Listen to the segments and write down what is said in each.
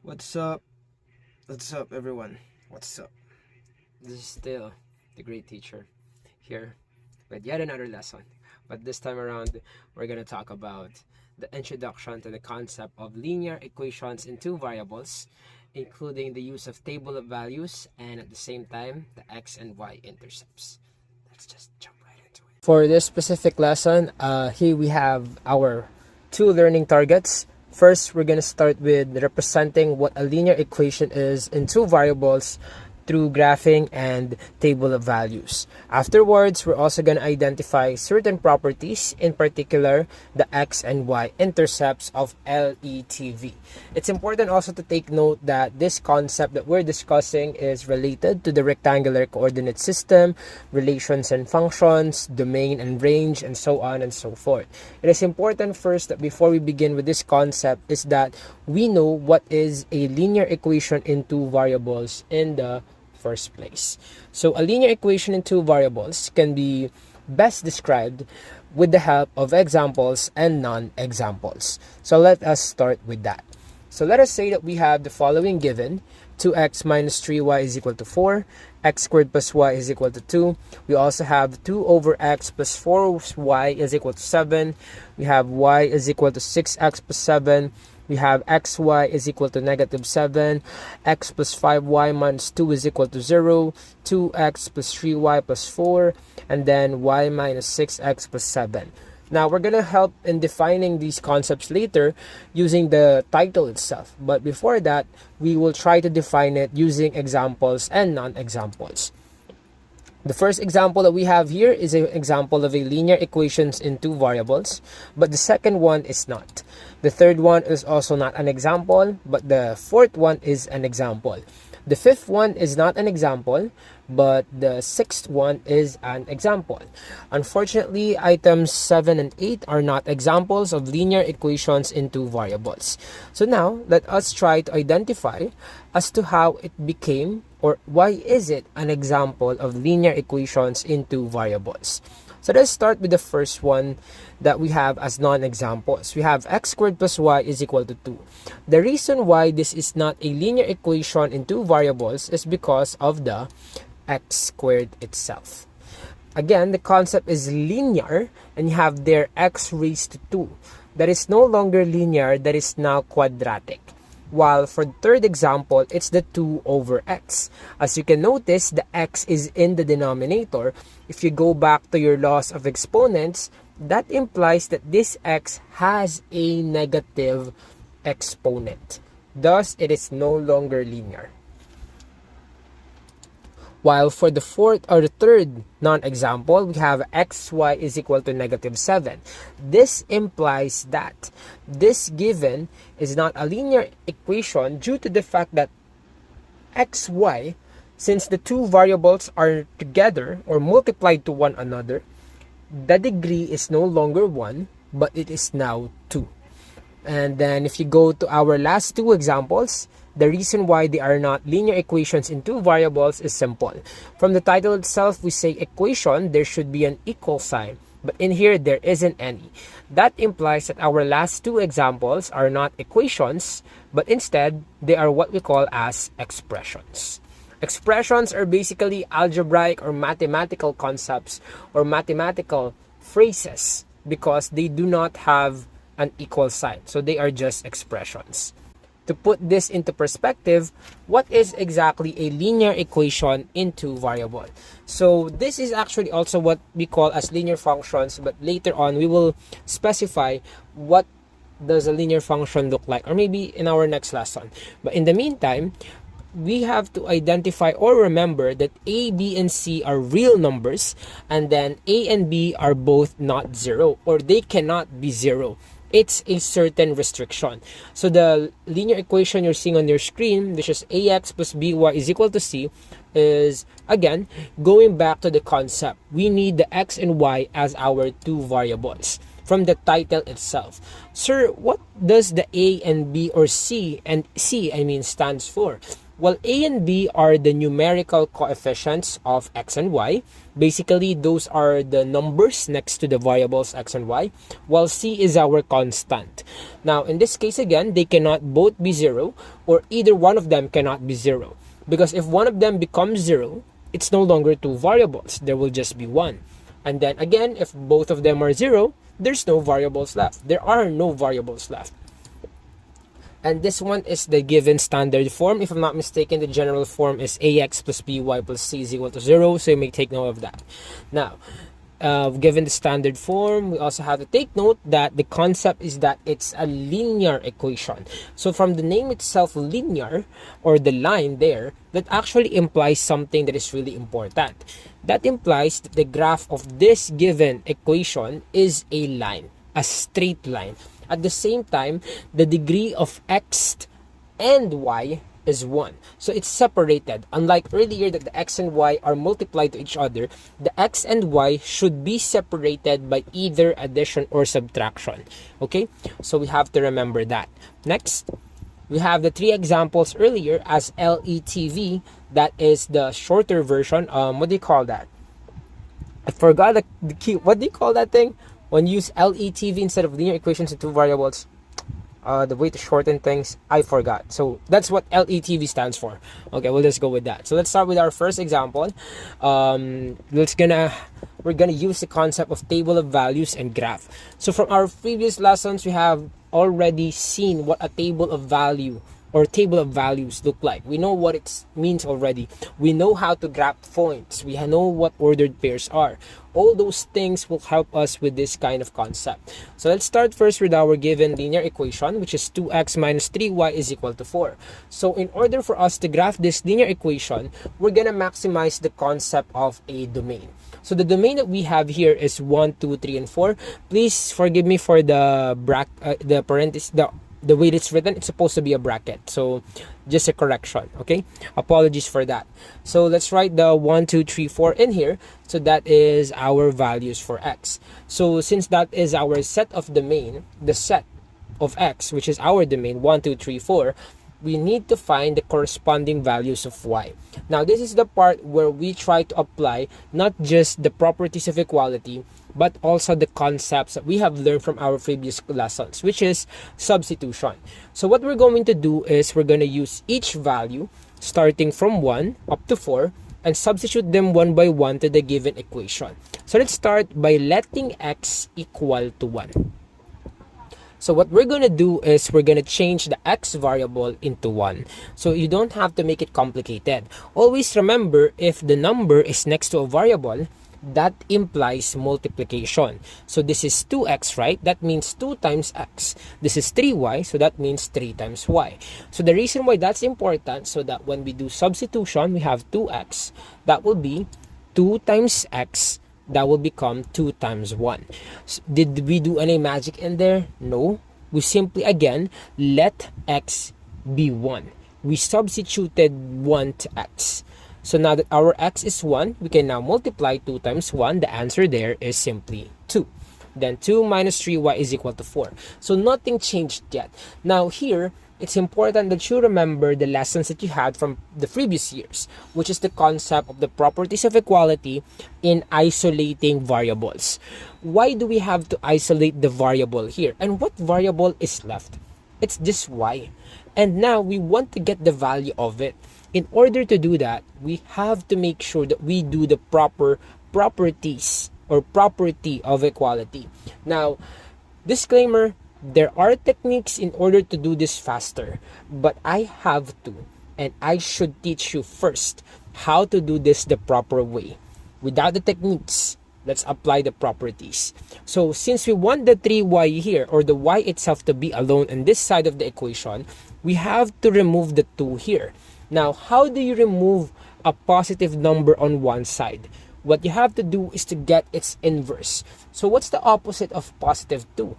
What's up? What's up, everyone? What's up? This is still the great teacher here with yet another lesson. But this time around, we're going to talk about the introduction to the concept of linear equations in two variables, including the use of table of values and at the same time, the x and y intercepts. Let's just jump right into it. For this specific lesson, here we have our two learning targets. First, we're going to start with representing what a linear equation is in two variables through graphing and table of values. Afterwards, we're also going to identify certain properties, in particular the x and y intercepts of LETV. It's important also to take note that this concept that we're discussing is related to the rectangular coordinate system, relations and functions, domain and range, and so on and so forth. It is important first that before we begin with this concept is that we know what is a linear equation in two variables in the first place. So a linear equation in two variables can be best described with the help of examples and non-examples. So let us start with that. So let us say that we have the following given: 2x minus 3y is equal to 4, x squared plus y is equal to 2. We also have 2 over x plus 4y is equal to 7. We have y is equal to 6x plus 7. We have xy is equal to negative 7, x plus 5y minus 2 is equal to 0, 2x plus 3y plus 4, and then y minus 6x plus 7. Now, we're going to help in defining these concepts later using the title itself. But before that, we will try to define it using examples and non-examples. The first example that we have here is an example of a linear equations in two variables, but the second one is not. The third one is also not an example, but the fourth one is an example. The fifth one is not an example, but the sixth one is an example. Unfortunately, items 7 and 8 are not examples of linear equations in two variables. So now, let us try to identify as to how it became, or why is it an example of linear equations in two variables. So let's start with the first one that we have as non-examples. We have x squared plus y is equal to 2. The reason why this is not a linear equation in two variables is because of the x squared itself. Again, the concept is linear, and you have there x raised to 2. That is no longer linear, that is now quadratic. While for the third example, it's the 2 over x. As you can notice, the x is in the denominator. If you go back to your laws of exponents, that implies that this x has a negative exponent. Thus, it is no longer linear. While for the fourth or the third non-example, we have xy is equal to negative 7. This implies that this given is not a linear equation due to the fact that xy, since the two variables are together or multiplied to one another, the degree is no longer 1, but it is now 2. And then if you go to our last two examples, the reason why they are not linear equations in two variables is simple. From the title itself, we say equation, there should be an equal sign. But in here, there isn't any. That implies that our last two examples are not equations, but instead, they are what we call as expressions. Expressions are basically algebraic or mathematical concepts or mathematical phrases because they do not have an equal sign. So they are just expressions. To put this into perspective, what is exactly a linear equation in two variables? So this is actually also what we call as linear functions, but later on we will specify what does a linear function look like, or maybe in our next lesson. But in the meantime, we have to identify or remember that a, b, and c are real numbers, and then a and b are both not 0, or they cannot be 0. It's a certain restriction. So the linear equation you're seeing on your screen, which is ax plus by is equal to c, is, again, going back to the concept. We need the x and y as our two variables from the title itself. Sir, what does the a and b or c, and c, I mean, stands for? Well, a and b are the numerical coefficients of x and y. Basically, those are the numbers next to the variables x and y, while c is our constant. Now, in this case, again, they cannot both be 0, or either one of them cannot be 0. Because if one of them becomes 0, it's no longer two variables. There will just be one. And then again, if both of them are 0, there's no variables left. There are no variables left. And this one is the given standard form. If I'm not mistaken, the general form is ax plus by plus c is equal to 0. So you may take note of that. Now, given the standard form, we also have to take note that the concept is that it's a linear equation. So from the name itself, linear, or the line there, that actually implies something that is really important. That implies that the graph of this given equation is a line, a straight line. At the same time, the degree of x and y is 1. So it's separated. Unlike earlier that the x and y are multiplied to each other, the x and y should be separated by either addition or subtraction. Okay? So we have to remember that. Next, we have the 3 examples earlier as LETV. That is the shorter version. What do you call that? I forgot the key. What do you call that thing? When you use LETV instead of linear equations in two variables, the way to shorten things, I forgot. So that's what LETV stands for. Okay, we'll just go with that. So let's start with our first example. We're gonna use the concept of table of values and graph. So from our previous lessons, we have already seen what a table of value or table of values look like. We know what it means already. We know how to graph points. We know what ordered pairs are. All those things will help us with this kind of concept. So let's start first with our given linear equation, which is 2x minus 3y is equal to 4. So in order for us to graph this linear equation, we're gonna maximize the concept of a domain. So the domain that we have here is 1, 2, 3, and 4. Please forgive me for the parenthesis, the way it's written. It's supposed to be a bracket, so just a correction. Okay, apologies for that. So let's write the 1, 2, 3, 4 in here. So that is our values for x. So since that is our set of domain, the set of x, which is our domain 1, 2, 3, 4, we need to find the corresponding values of y. Now this is the part where we try to apply not just the properties of equality, but also the concepts that we have learned from our previous lessons, which is substitution. So what we're going to do is we're going to use each value starting from 1 up to 4 and substitute them one by one to the given equation. So let's start by letting x equal to 1. So what we're going to do is we're going to change the x variable into 1. So you don't have to make it complicated. Always remember, if the number is next to a variable, that implies multiplication. So this is 2x, right? That means 2 times x. This is 3y, so that means 3 times y. So the reason why that's important, so that when we do substitution, we have 2x. That will be 2 times x. That will become 2 times 1. So did we do any magic in there? No. We simply, again, let x be 1. We substituted 1 to x. So now that our x is 1, we can now multiply 2 times 1. The answer there is simply 2. Then 2 minus 3y is equal to 4. So nothing changed yet. Now here, it's important that you remember the lessons that you had from the previous years, which is the concept of the properties of equality in isolating variables. Why do we have to isolate the variable here? And what variable is left? It's just y. And now we want to get the value of it. In order to do that, we have to make sure that we do the proper properties or property of equality. Now, disclaimer, there are techniques in order to do this faster, but I have to, and I should teach you first how to do this the proper way. Without the techniques, let's apply the properties. So since we want the 3y here, or the y itself, to be alone on this side of the equation, we have to remove the 2 here. Now, how do you remove a positive number on one side? What you have to do is to get its inverse. So what's the opposite of positive 2?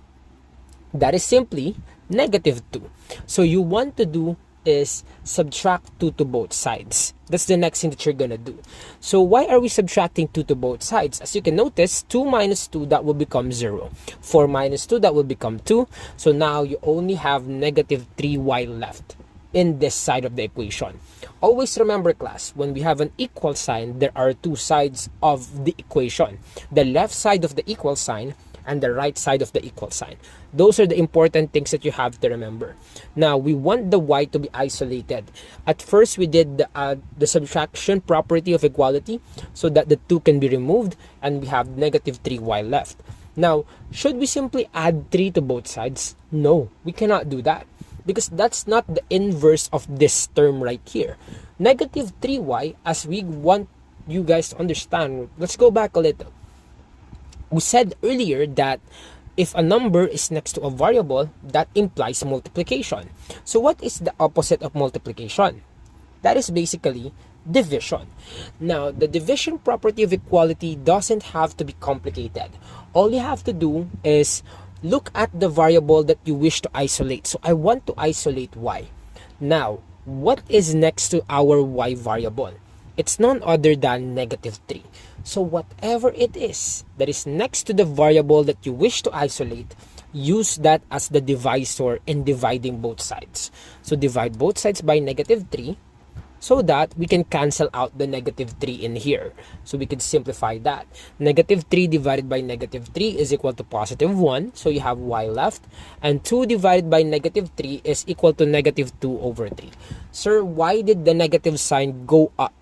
That is simply negative 2. So you want to do is subtract 2 to both sides. That's the next thing that you're gonna do. So why are we subtracting 2 to both sides? As you can notice, 2 minus 2, that will become 0. 4 minus 2, that will become 2. So now you only have negative 3y left. in this side of the equation. Always remember, class, when we have an equal sign, there are two sides of the equation. The left side of the equal sign and the right side of the equal sign. Those are the important things that you have to remember. Now, we want the y to be isolated. At first, we did the subtraction property of equality so that the 2 can be removed and we have negative 3y left. Now, should we simply add 3 to both sides? No, we cannot do that because that's not the inverse of this term right here. Negative 3y, as we want you guys to understand, let's go back a little. We said earlier that if a number is next to a variable, that implies multiplication. So what is the opposite of multiplication? That is basically division. Now, the division property of equality doesn't have to be complicated. All you have to do is look at the variable that you wish to isolate. So I want to isolate y. Now, what is next to our y variable? It's none other than negative 3. So whatever it is that is next to the variable that you wish to isolate, use that as the divisor in dividing both sides. So divide both sides by negative 3 so that we can cancel out the negative 3 in here. So we can simplify that. Negative 3 divided by negative 3 is equal to positive 1. So you have y left. And 2 divided by negative 3 is equal to negative 2 over 3. Sir, why did the negative sign go up?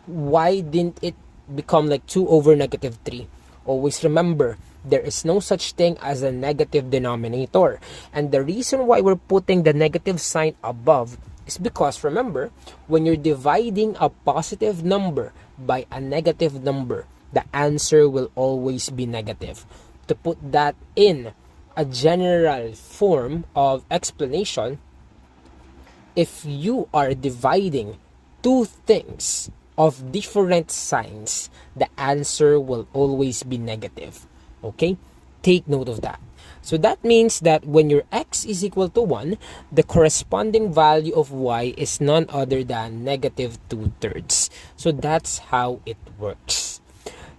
Why didn't it become like 2 over negative 3? Always remember, there is no such thing as a negative denominator. And the reason why we're putting the negative sign above is because, remember, when you're dividing a positive number by a negative number, the answer will always be negative. To put that in a general form of explanation, if you are dividing two things of different signs, the answer will always be negative. Okay? Take note of that. So that means that when your x is equal to 1, the corresponding value of y is none other than negative 2/3. So that's how it works.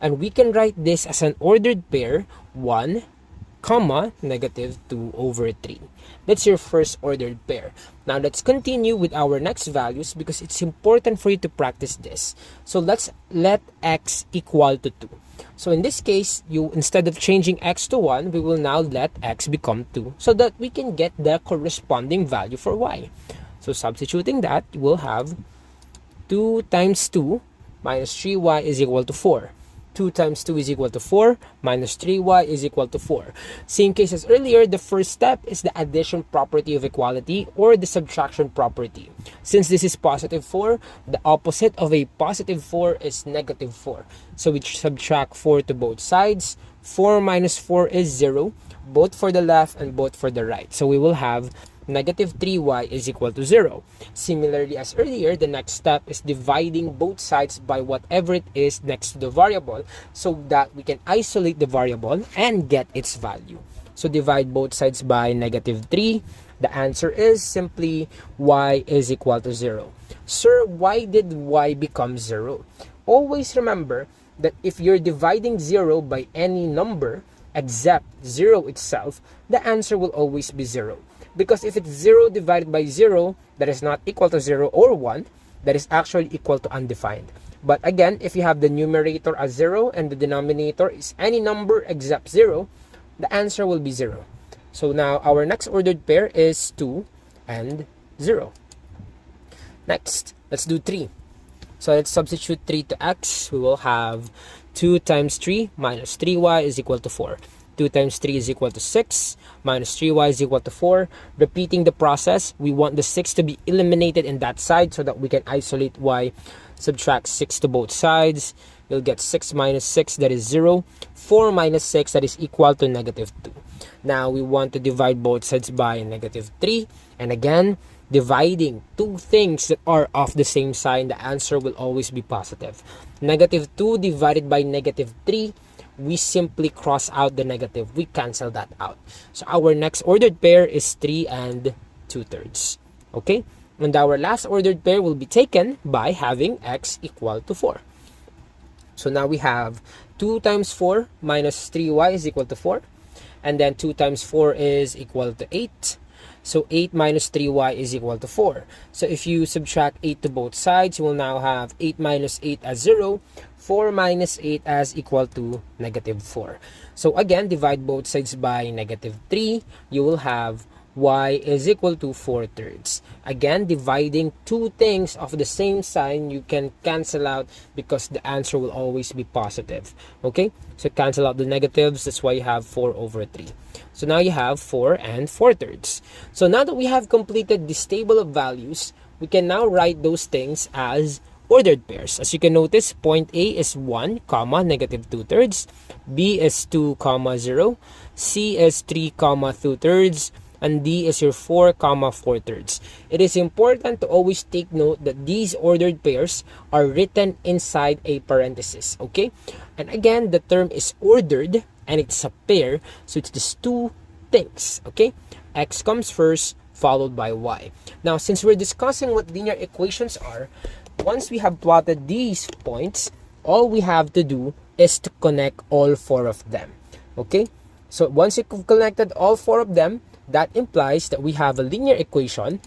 And we can write this as an ordered pair, 1, negative 2 over 3. That's your first ordered pair. Now let's continue with our next values because it's important for you to practice this. So let's let x equal to 2. So in this case, instead of changing x to 1, we will now let x become 2 so that we can get the corresponding value for y. So substituting that, we'll have 2 times 2 minus 3y is equal to 4. 2 times 2 is equal to 4, minus 3y is equal to 4. Same case as earlier, the first step is the addition property of equality or the subtraction property. Since this is positive 4, the opposite of a positive 4 is negative 4. So we subtract 4 to both sides. 4 minus 4 is 0, both for the left and both for the right. So we will have negative 3y is equal to 0. Similarly as earlier, the next step is dividing both sides by whatever it is next to the variable so that we can isolate the variable and get its value. So divide both sides by negative 3. The answer is simply y is equal to 0. Sir, why did y become 0? Always remember that if you're dividing 0 by any number except 0 itself, the answer will always be 0. Because if it's 0 divided by 0, that is not equal to 0 or 1, that is actually equal to undefined. But again, if you have the numerator as 0 and the denominator is any number except 0, the answer will be 0. So now our next ordered pair is 2 and 0. Next, let's do 3. So let's substitute 3 to x. We will have 2 times 3 minus 3y is equal to 4. 2 times 3 is equal to 6, minus 3y is equal to 4. Repeating the process, we want the 6 to be eliminated in that side so that we can isolate y. Subtract 6 to both sides. You'll get 6 minus 6, that is 0. 4 minus 6, that is equal to negative 2. Now, we want to divide both sides by negative 3. And again, dividing two things that are of the same sign, the answer will always be positive. Negative 2 divided by negative 3. We simply cross out the negative. We cancel that out. So our next ordered pair is 3 and 2/3. Okay? And our last ordered pair will be taken by having x equal to 4. So now we have 2 times 4 minus 3y is equal to 4. And then 2 times 4 is equal to 8. So 8 minus 3y is equal to 4. So if you subtract 8 to both sides, you will now have 8 minus 8 as 0, 4 minus 8 as equal to negative 4. So again, divide both sides by negative 3, you will have y is equal to 4/3. Again, dividing two things of the same sign, you can cancel out because the answer will always be positive. Okay, so cancel out the negatives, that's why you have 4/3. So now you have 4 and 4/3. So now that we have completed this table of values, we can now write those things as ordered pairs. As you can notice, point A is 1, negative 2/3, B is 2, 0, C is 3, 2/3, and D is your 4, 4/3. It is important to always take note that these ordered pairs are written inside a parenthesis, okay? And again, the term is ordered and it's a pair, so it's just two things, okay? X comes first, followed by Y. Now, since we're discussing what linear equations are, once we have plotted these points, all we have to do is to connect all four of them, okay? So once you've connected all four of them, that implies that we have a linear equation,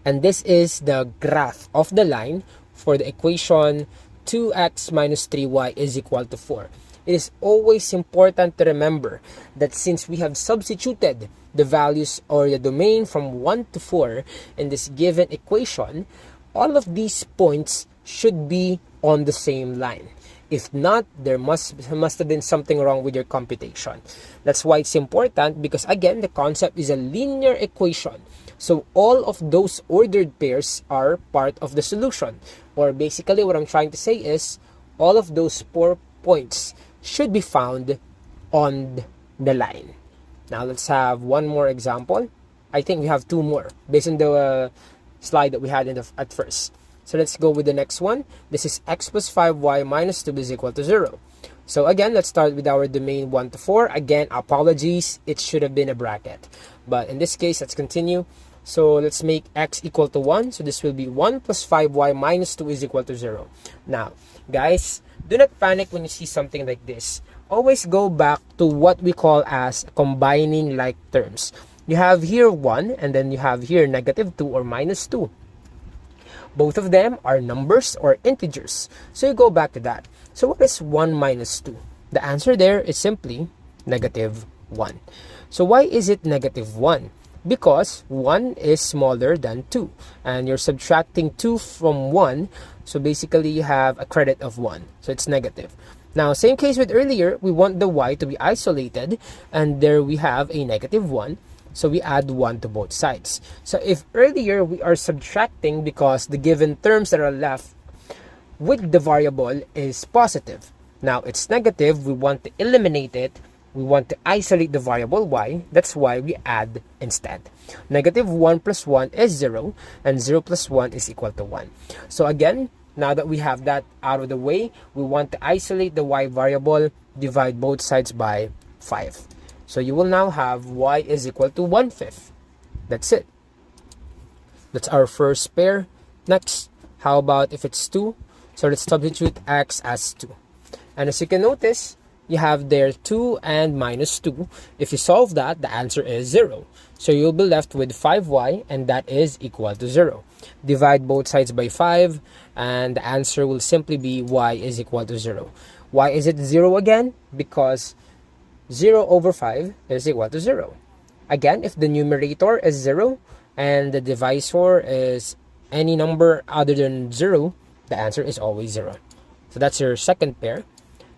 and this is the graph of the line for the equation 2x minus 3y is equal to 4. It is always important to remember that since we have substituted the values or the domain from 1 to 4 in this given equation, all of these points should be on the same line. If not, there must have been something wrong with your computation. That's why it's important, because again, the concept is a linear equation. So all of those ordered pairs are part of the solution. Or basically what I'm trying to say is all of those 4 points should be found on the line. Now let's have one more example. I think we have 2 more based on the slide that we had at first. So let's go with the next one. This is x plus 5y minus 2 is equal to 0. So again, let's start with our domain 1 to 4. Again, apologies, it should have been a bracket. But in this case, let's continue. So let's make x equal to 1. So this will be 1 plus 5y minus 2 is equal to 0. Now, guys, do not panic when you see something like this. Always go back to what we call as combining like terms. You have here 1, and then you have here negative 2 or minus 2. Both of them are numbers or integers. So you go back to that. So what is 1 minus 2? The answer there is simply negative 1. So why is it negative 1? Because 1 is smaller than 2. And you're subtracting 2 from 1. So basically you have a credit of 1. So it's negative. Now, same case with earlier, we want the y to be isolated. And there we have a negative 1. So we add 1 to both sides. So if earlier we are subtracting because the given terms that are left with the variable is positive. Now it's negative, we want to eliminate it. We want to isolate the variable y. That's why we add instead. Negative 1 plus 1 is 0, and 0 plus 1 is equal to 1. So again, now that we have that out of the way, we want to isolate the y variable, divide both sides by 5. So you will now have y is equal to 1/5. That's it. That's our first pair. Next, how about if it's 2? So let's substitute x as 2. And as you can notice, you have there 2 and minus 2. If you solve that, the answer is 0. So you'll be left with 5y, and that is equal to 0. Divide both sides by 5, and the answer will simply be y is equal to 0. Why is it 0 again? Because 0 over 5 is equal to 0. Again, if the numerator is 0 and the divisor is any number other than 0, the answer is always 0. So that's your second pair.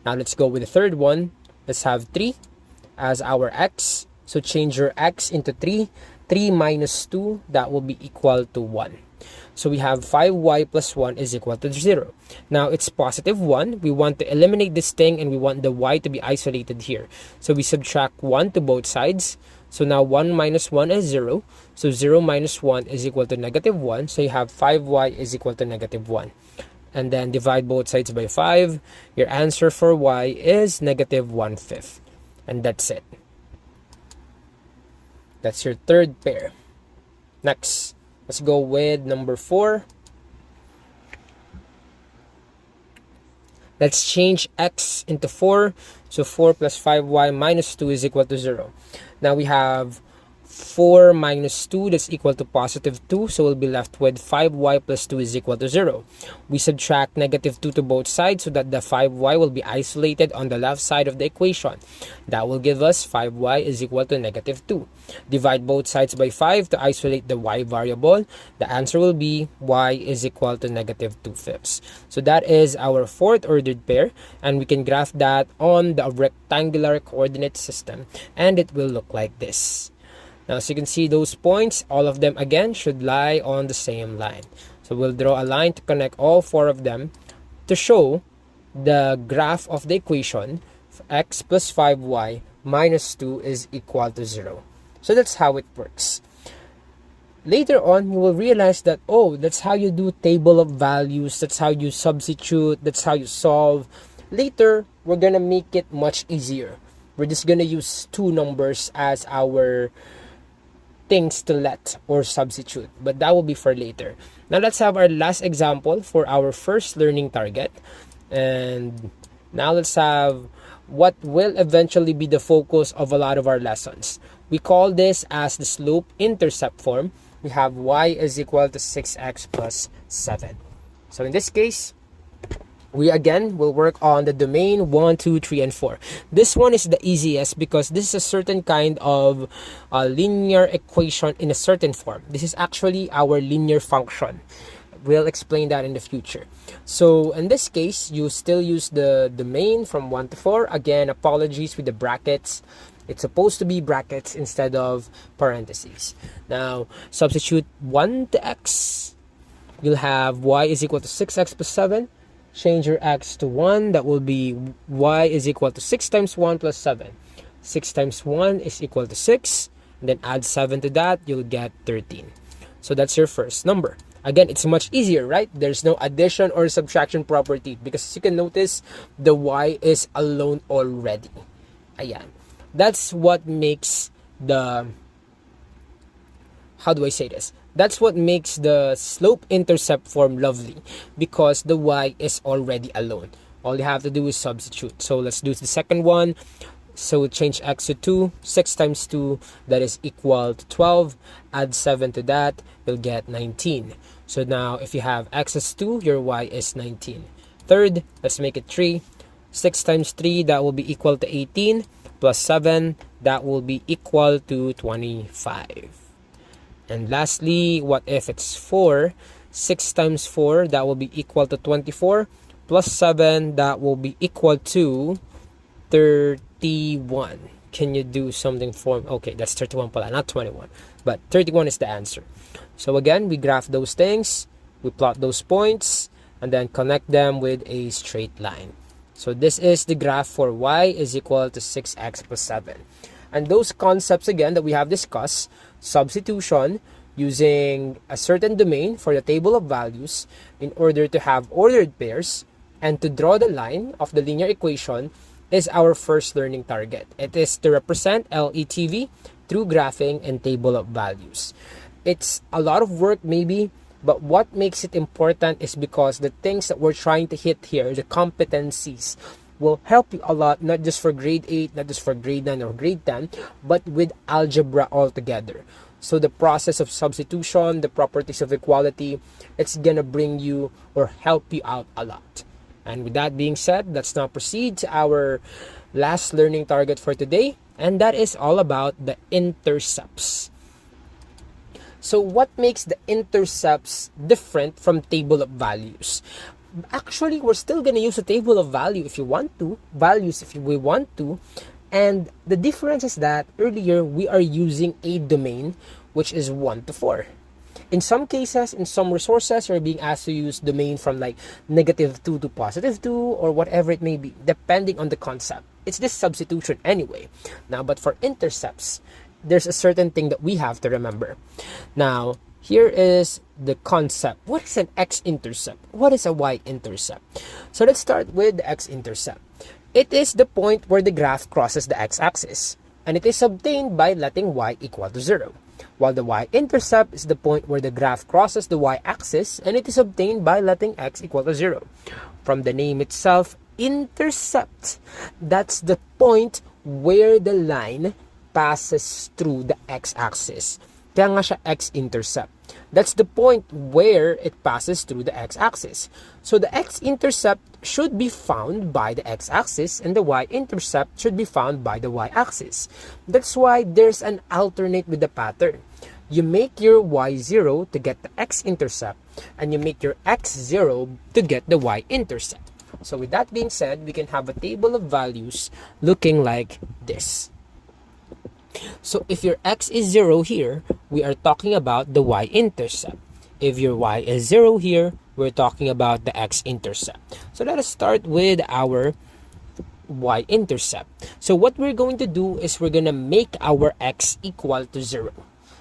Now let's go with the third one. Let's have 3 as our x. So change your x into 3. 3 minus 2, that will be equal to 1. So we have 5y plus 1 is equal to 0. Now it's positive 1. We want to eliminate this thing, and we want the y to be isolated here. So we subtract 1 to both sides. So now 1 minus 1 is 0. So 0 minus 1 is equal to negative 1. So you have 5y is equal to negative 1. And then divide both sides by 5. Your answer for y is negative 1/5. And that's it. That's your third pair. Next, let's go with number 4. Let's change x into 4. So 4 plus 5y minus 2 is equal to 0. Now we have 4 minus 2, that's equal to positive 2. So we'll be left with 5y plus 2 is equal to 0. We subtract negative 2 to both sides so that the 5y will be isolated on the left side of the equation. That will give us 5y is equal to negative 2. Divide both sides by 5 to isolate the y variable. The answer will be y is equal to negative 2/5. So that is our fourth ordered pair, and we can graph that on the rectangular coordinate system, and it will look like this. Now, as you can see, those points, all of them again should lie on the same line. So we'll draw a line to connect all 4 of them to show the graph of the equation x plus 5y minus 2 is equal to 0. So that's how it works. Later on, you will realize that, oh, that's how you do table of values, that's how you substitute, that's how you solve. Later, we're gonna make it much easier. We're just gonna use 2 numbers as our things to let or substitute, but that will be for later. Now let's have our last example for our first learning target, and now let's have what will eventually be the focus of a lot of our lessons. We call this as the slope intercept form. We have y is equal to 6x plus 7. So in this case, we again will work on the domain 1, 2, 3, and 4. This one is the easiest because this is a certain kind of linear equation in a certain form. This is actually our linear function. We'll explain that in the future. So in this case, you still use the domain from 1 to 4. Again, apologies with the brackets. It's supposed to be brackets instead of parentheses. Now, substitute 1 to x. You'll have y is equal to 6x plus 7. Change your x to 1. That will be y is equal to 6 times 1 plus 7. 6 times 1 is equal to 6. And then add 7 to that, you'll get 13. So that's your first number. Again, it's much easier, right? There's no addition or subtraction property because as you can notice, the y is alone already. Ayan. That's what makes the... How do I say this? That's what makes the slope intercept form lovely because the y is already alone. All you have to do is substitute. So let's do the second one. So we'll change x to 2. 6 times 2, that is equal to 12. Add 7 to that, you'll get 19. So now if you have x is 2, your y is 19. Third, let's make it 3. 6 times 3, that will be equal to 18. Plus 7, that will be equal to 25. And lastly, what if it's 4? 6 times 4, that will be equal to 24. Plus 7, that will be equal to 31. Can you do something for me? Okay, that's 31 pala, not 21. But 31 is the answer. So again, we graph those things, we plot those points, and then connect them with a straight line. So this is the graph for y is equal to 6x plus 7. And those concepts again that we have discussed, substitution, using a certain domain for the table of values in order to have ordered pairs, and to draw the line of the linear equation is our first learning target. It is to represent LETV through graphing and table of values. It's a lot of work maybe, but what makes it important is because the things that we're trying to hit here, the competencies, will help you a lot, not just for grade 8, not just for grade 9 or grade 10, but with algebra altogether. So the process of substitution, the properties of equality, it's gonna bring you or help you out a lot. And with that being said, let's now proceed to our last learning target for today, and that is all about the intercepts. So what makes the intercepts different from table of values? Actually, we're still going to use a table of values if we want to. And the difference is that earlier we are using a domain which is 1 to 4. In some cases, in some resources, you're being asked to use domain from like -2 to +2 or whatever it may be, depending on the concept. It's just substitution anyway. Now, but for intercepts, there's a certain thing that we have to remember. Now, here is the concept. What is an x-intercept? What is a y-intercept? So let's start with the x-intercept. It is the point where the graph crosses the x-axis, and it is obtained by letting y equal to 0. While the y-intercept is the point where the graph crosses the y-axis, and it is obtained by letting x equal to 0. From the name itself, intercept, that's the point where the line passes through the x-axis. Kaya nga siya x-intercept. That's the point where it passes through the x-axis. So the x-intercept should be found by the x-axis and the y-intercept should be found by the y-axis. That's why there's an alternate with the pattern. You make your y0 to get the x-intercept and you make your x0 to get the y-intercept. So with that being said, we can have a table of values looking like this. So if your x is 0 here, we are talking about the y-intercept. If your y is 0 here, we're talking about the x-intercept. So let us start with our y-intercept. So what we're going to do is we're going to make our x equal to 0.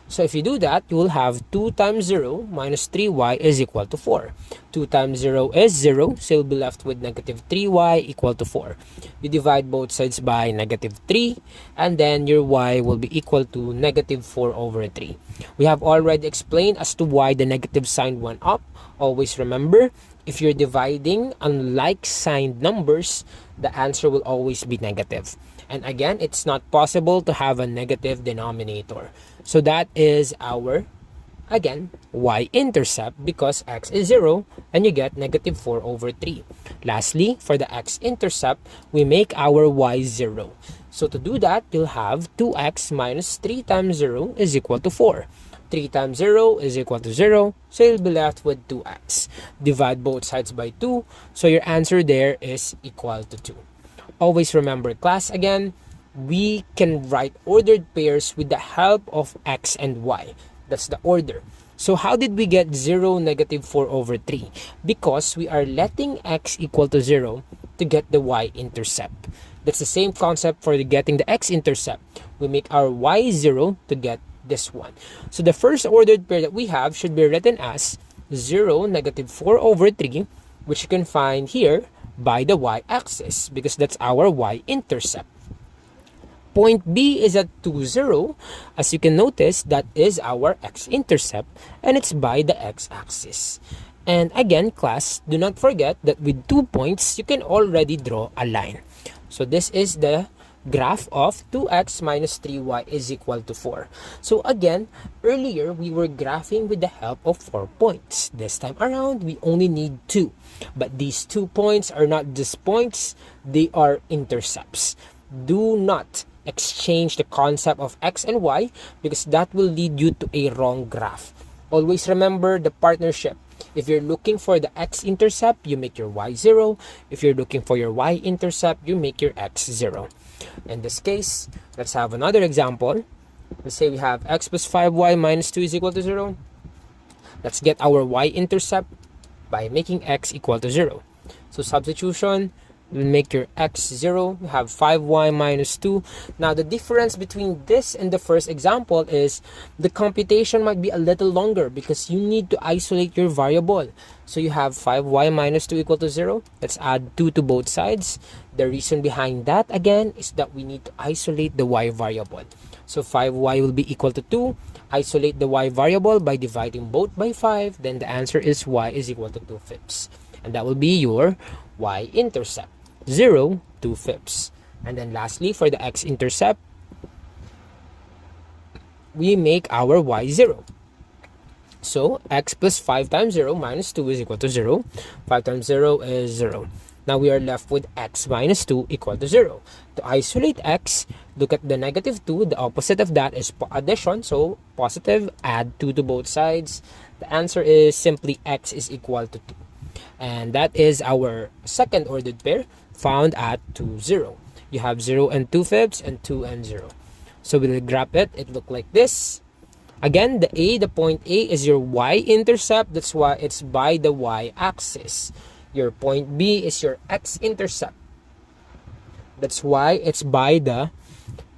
So if you do that, you will have 2 times 0 minus 3y is equal to 4. 2 times 0 is 0, so you'll be left with negative 3y equal to 4. You divide both sides by negative 3, and then your y will be equal to negative 4 over 3. We have already explained as to why the negative sign went up. Always remember, if you're dividing unlike signed numbers, the answer will always be negative. And again, it's not possible to have a negative denominator. So that is our, again, y-intercept because x is 0 and you get negative 4 over 3. Lastly, for the x-intercept, we make our y0. So to do that, you'll have 2x minus 3 times 0 is equal to 4. 3 times 0 is equal to 0, so you'll be left with 2x. Divide both sides by 2, so your answer there is equal to 2. Always remember, class, again, we can write ordered pairs with the help of x and y. That's the order. So how did we get 0, negative 4 over 3? Because we are letting x equal to 0 to get the y-intercept. That's the same concept for getting the x-intercept. We make our y0 to get this one. So the first ordered pair that we have should be written as 0, negative 4 over 3, which you can find here by the y-axis because that's our y-intercept. Point B is at 2, 0. As you can notice, that is our x-intercept and it's by the x-axis. And again, class, do not forget that with 2 points, you can already draw a line. So this is the graph of 2x minus 3y is equal to 4. So again, earlier we were graphing with the help of 4 points. This time around, we only need 2. But these 2 points are not just points, they are intercepts. Do not exchange the concept of x and y because that will lead you to a wrong graph. Always remember the partnership. If you're looking for the x-intercept, you make your y0. If you're looking for your y-intercept, you make your x0. In this case, let's have another example. Let's say we have x plus 5y minus 2 is equal to 0. Let's get our y-intercept by making x equal to 0. So substitution, we'll make your x 0. We have 5y minus 2. Now the difference between this and the first example is the computation might be a little longer because you need to isolate your variable. So you have 5y minus 2 equal to 0. Let's add 2 to both sides. The reason behind that again is that we need to isolate the y variable. So 5y will be equal to 2. Isolate the y variable by dividing both by 5. Then the answer is y is equal to 2/5. And that will be your y-intercept. 0, 2/5. And then lastly, for the x-intercept, we make our y0. So x plus 5 times 0 minus 2 is equal to 0. 5 times 0 is 0. Now we are left with x minus 2 equal to 0. To isolate x, look at the negative 2. The opposite of that is addition. So positive, add 2 to both sides. The answer is simply x is equal to 2. And that is our second ordered pair found at 2, 0. You have 0 and 2/5 and 2 and 0. So we'll graph it. It look like this. Again, the point A is your y-intercept. That's why it's by the y-axis. Your point B is your x-intercept. That's why it's by the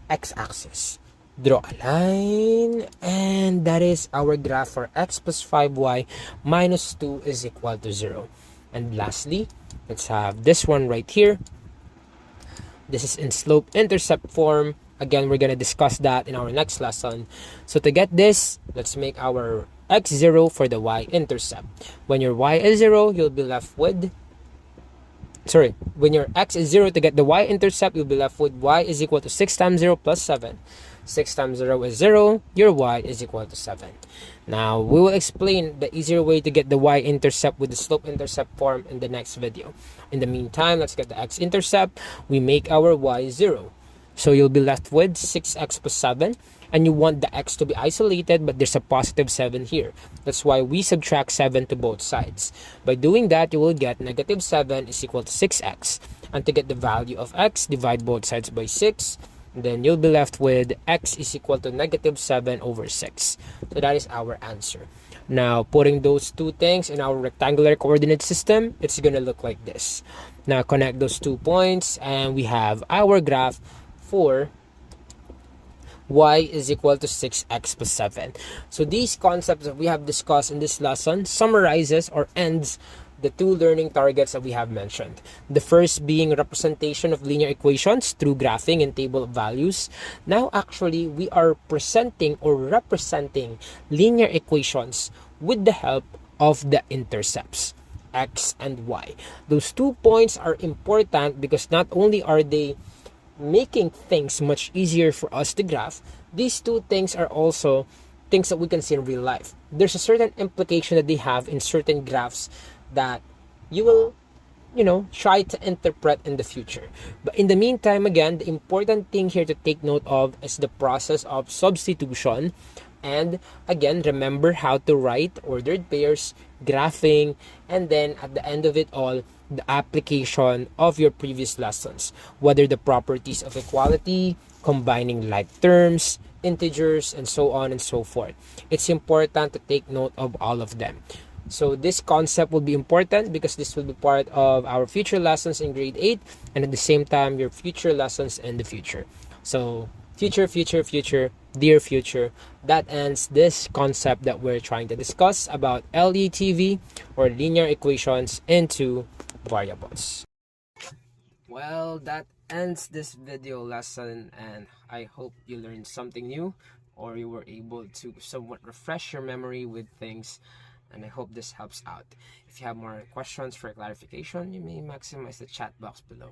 x-axis. Draw a line, and that is our graph for x plus 5y minus 2 is equal to 0. And lastly, let's have this one right here. This is in slope-intercept form. Again, we're going to discuss that in our next lesson. So to get this, let's make our x0 for the y-intercept. When your y is 0, you'll be left with... when your x is 0 to get the y-intercept, you'll be left with y is equal to 6 times 0 plus 7. 6 times 0 is 0. Your y is equal to 7. Now, we will explain the easier way to get the y-intercept with the slope-intercept form in the next video. In the meantime, let's get the x-intercept. We make our y 0. So you'll be left with 6x plus 7. And you want the x to be isolated, but there's a positive 7 here. That's why we subtract 7 to both sides. By doing that, you will get negative 7 is equal to 6x. And to get the value of x, divide both sides by 6. Then you'll be left with x is equal to negative 7 over 6. So that is our answer. Now, putting those two things in our rectangular coordinate system, it's going to look like this. Now, connect those 2 points, and we have our graph for y is equal to 6x plus 7. So these concepts that we have discussed in this lesson summarizes or ends the 2 learning targets that we have mentioned. The first being representation of linear equations through graphing and table of values. Now actually we are presenting or representing linear equations with the help of the intercepts, x and y. Those 2 points are important because not only are they making things much easier for us to graph, these 2 things are also things that we can see in real life. There's a certain implication that they have in certain graphs that you will, try to interpret in the future. But in the meantime, again, the important thing here to take note of is the process of substitution. And again, remember how to write ordered pairs, graphing, and then at the end of it all, the application of your previous lessons, whether the properties of equality, combining like terms, integers, and so on and so forth. It's important to take note of all of them. So this concept will be important because this will be part of our future lessons in grade 8, and at the same time your future lessons in the future. So future, dear future, that ends this concept that we're trying to discuss about LETV, or linear equations into variables. Well, that ends this video lesson, and I hope you learned something new, or you were able to somewhat refresh your memory with things, and I hope this helps out. If you have more questions for clarification, you may maximize the chat box below.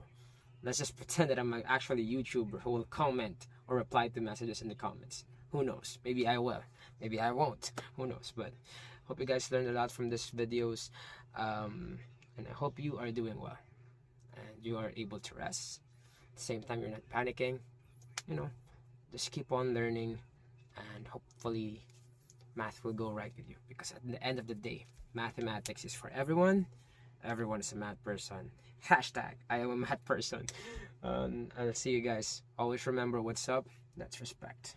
Let's just pretend that I'm actually a YouTuber who will comment or reply to messages in the comments. Who knows? Maybe I will. Maybe I won't. Who knows? But hope you guys learned a lot from these videos. And I hope you are doing well. And you are able to rest. At the same time, you're not panicking. Just keep on learning. And hopefully, math will go right with you. Because at the end of the day, mathematics is for everyone. Everyone is a math person. Hashtag I am a math person. I'll see you guys. Always remember what's up. That's respect.